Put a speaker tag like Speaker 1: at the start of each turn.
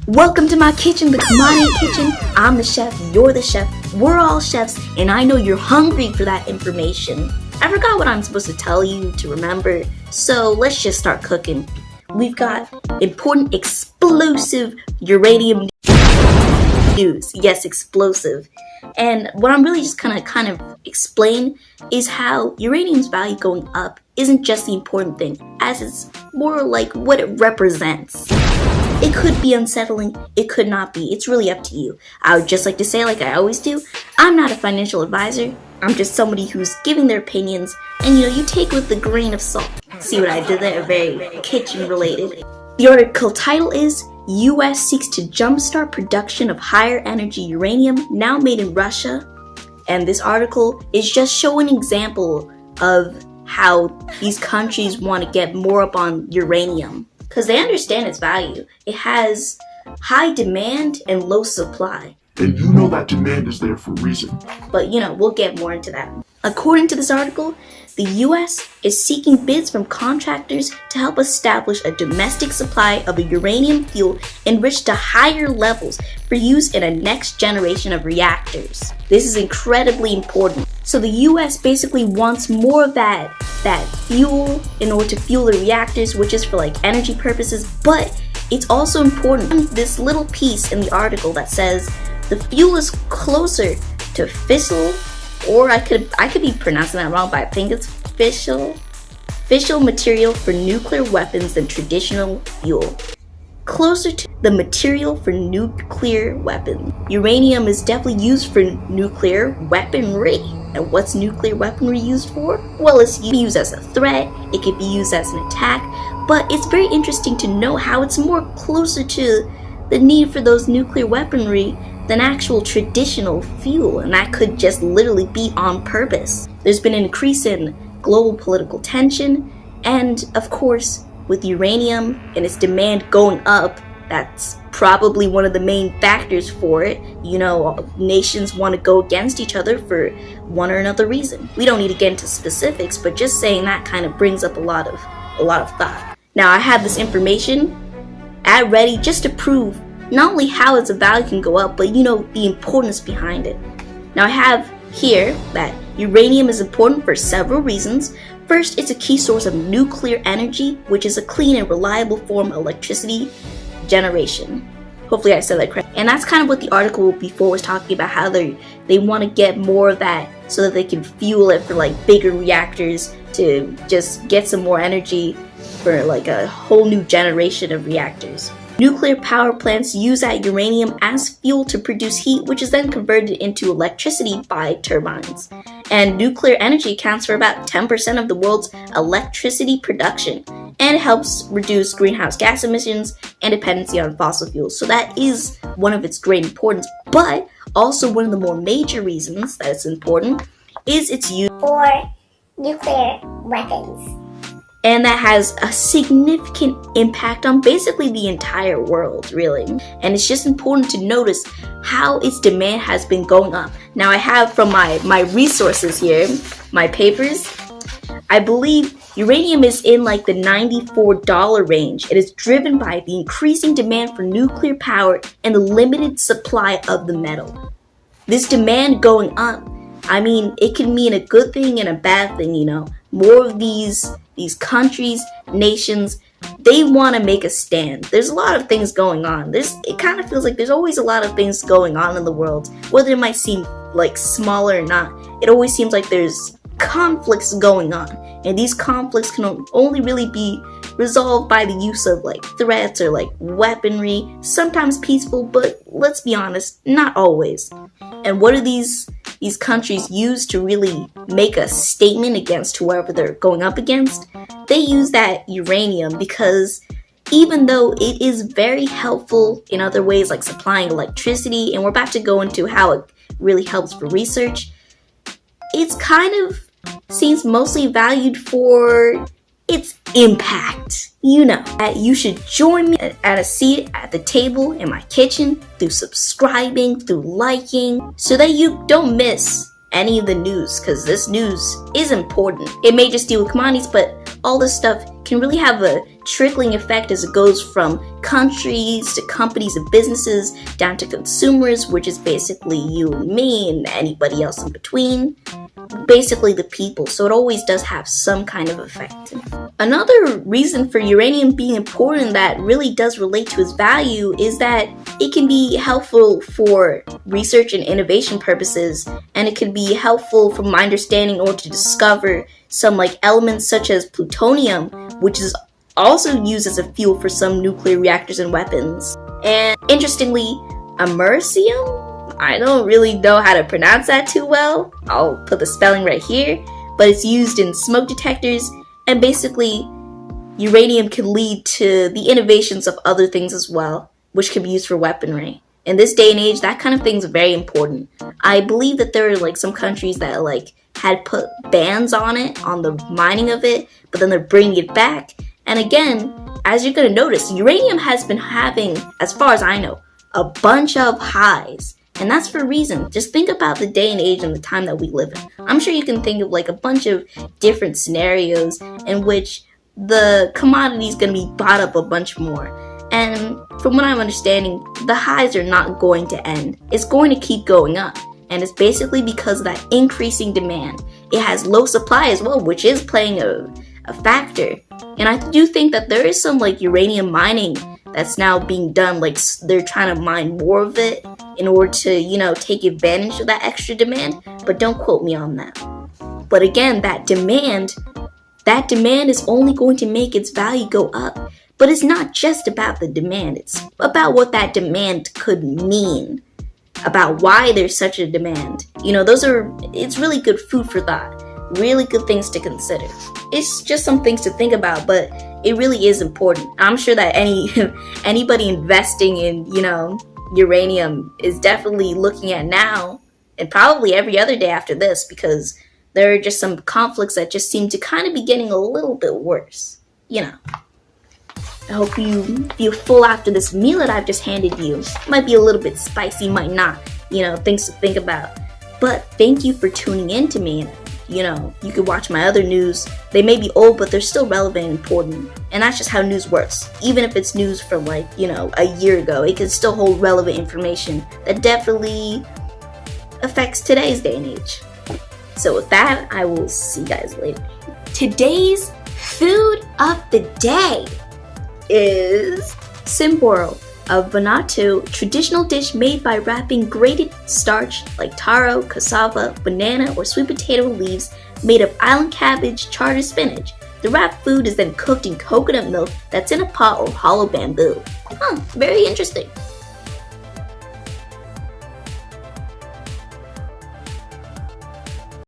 Speaker 1: Welcome to my kitchen, the commodity kitchen. I'm the chef, you're the chef, we're all chefs, and I know you're hungry for that information. I forgot what I'm supposed to tell you to remember, so let's just start cooking. We've got important explosive uranium news. Yes, explosive. And what I'm really just gonna kind of explain is how uranium's value going up isn't just the important thing, as it's more like what it represents. It could be unsettling, it could not be. It's really up to you. I would just like to say, like I always do, I'm not a financial advisor. I'm just somebody who's giving their opinions, and you take with a grain of salt. See what I did there? Very kitchen related. The article title is US seeks to jumpstart production of higher energy uranium now made in Russia. And this article is just showing an example of how these countries want to get more up on uranium. Because they understand its value. It has high demand and low supply.
Speaker 2: And you know that demand is there for a reason.
Speaker 1: But we'll get more into that. According to this article, the US is seeking bids from contractors to help establish a domestic supply of a uranium fuel enriched to higher levels for use in a next generation of reactors. This is incredibly important. So the US basically wants more of that fuel in order to fuel the reactors, which is for energy purposes, but it's also important. This little piece in the article that says the fuel is closer to fissile, or I could be pronouncing that wrong, but I think it's fissile material for nuclear weapons than traditional fuel. Closer to the material for nuclear weapons. Uranium is definitely used for nuclear weaponry. And what's nuclear weaponry used for? Well, it's used as a threat, it could be used as an attack, but it's very interesting to know how it's more closer to the need for those nuclear weaponry than actual traditional fuel, and that could just literally be on purpose. There's been an increase in global political tension, and of course, with uranium and its demand going up, that's probably one of the main factors for it. Nations want to go against each other for one or another reason. We don't need to get into specifics, but just saying that kind of brings up a lot of thought. Now, I have this information at ready just to prove not only how its value can go up, but the importance behind it. Now, I have here that uranium is important for several reasons. First, it's a key source of nuclear energy, which is a clean and reliable form of electricity generation. Hopefully I said that correct. And that's kind of what the article before was talking about, how they want to get more of that so that they can fuel it for bigger reactors to just get some more energy for a whole new generation of reactors. Nuclear power plants use that uranium as fuel to produce heat, which is then converted into electricity by turbines. And nuclear energy accounts for about 10% of the world's electricity production, and it helps reduce greenhouse gas emissions and dependency on fossil fuels. So that is one of its great importance, but also one of the more major reasons that it's important is its use
Speaker 3: for nuclear weapons.
Speaker 1: And that has a significant impact on basically the entire world, really. And it's just important to notice how its demand has been going up. Now, I have from my resources here, my papers, I believe uranium is in the $94 range. It is driven by the increasing demand for nuclear power and the limited supply of the metal. This demand going up, it can mean a good thing and a bad thing, More of these countries, nations, they want to make a stand. There's a lot of things going on. It kind of feels like there's always a lot of things going on in the world. Whether it might seem smaller or not, it always seems like there's conflicts going on. And these conflicts can only really be resolved by the use of threats or weaponry, sometimes peaceful, but let's be honest, not always. And what do these countries use to really make a statement against whoever they're going up against? They use that uranium because even though it is very helpful in other ways like supplying electricity, and we're about to go into how it really helps for research, it's kind of seems mostly valued for its impact. That you should join me at a seat at the table in my kitchen through subscribing, through liking, so that you don't miss any of the news, because this news is important. It may just deal with commodities, but all this stuff can really have a trickling effect as it goes from countries to companies and businesses down to consumers, which is basically you and me and anybody else in between. Basically the people, so it always does have some kind of effect. Another reason for uranium being important that really does relate to its value is that it can be helpful for research and innovation purposes, and it can be helpful from my understanding in order to discover some like elements such as plutonium, which is also used as a fuel for some nuclear reactors and weapons. And interestingly, americium? I don't really know how to pronounce that too well. I'll put the spelling right here, but it's used in smoke detectors, and basically uranium can lead to the innovations of other things as well, which can be used for weaponry. In this day and age, that kind of thing is very important. I believe that there are like some countries that like had put bans on it, on the mining of it, but then they're bringing it back. And again, as you're gonna notice, uranium has been having, as far as I know, a bunch of highs. And that's for a reason. Just think about the day and age and the time that we live in. I'm sure you can think of like a bunch of different scenarios in which the commodity is going to be bought up a bunch more. And from what I'm understanding, the highs are not going to end. It's going to keep going up. And it's basically because of that increasing demand. It has low supply as well, which is playing a factor. And I do think that there is some like uranium mining that's now being done. Like they're trying to mine more of it in order to, take advantage of that extra demand. But don't quote me on that. But again, that demand is only going to make its value go up. But it's not just about the demand. It's about what that demand could mean. About why there's such a demand. It's really good food for thought. Really good things to consider. It's just some things to think about, but it really is important. I'm sure that anybody investing in, uranium is definitely looking at now and probably every other day after this, because there are just some conflicts that just seem to kind of be getting a little bit worse. I hope you feel full after this meal that I've just handed you. Might be a little bit spicy, might not, things to think about. But thank you for tuning in to me. You could watch my other news. They may be old, but they're still relevant and important. And that's just how news works. Even if it's news from a year ago, it can still hold relevant information that definitely affects today's day and age. So with that, I will see you guys later. Today's food of the day is Simboro, a Vanuatu traditional dish made by wrapping grated starch like taro, cassava, banana, or sweet potato leaves made of island cabbage, chard, and spinach. The wrapped food is then cooked in coconut milk that's in a pot or hollow bamboo. Very interesting.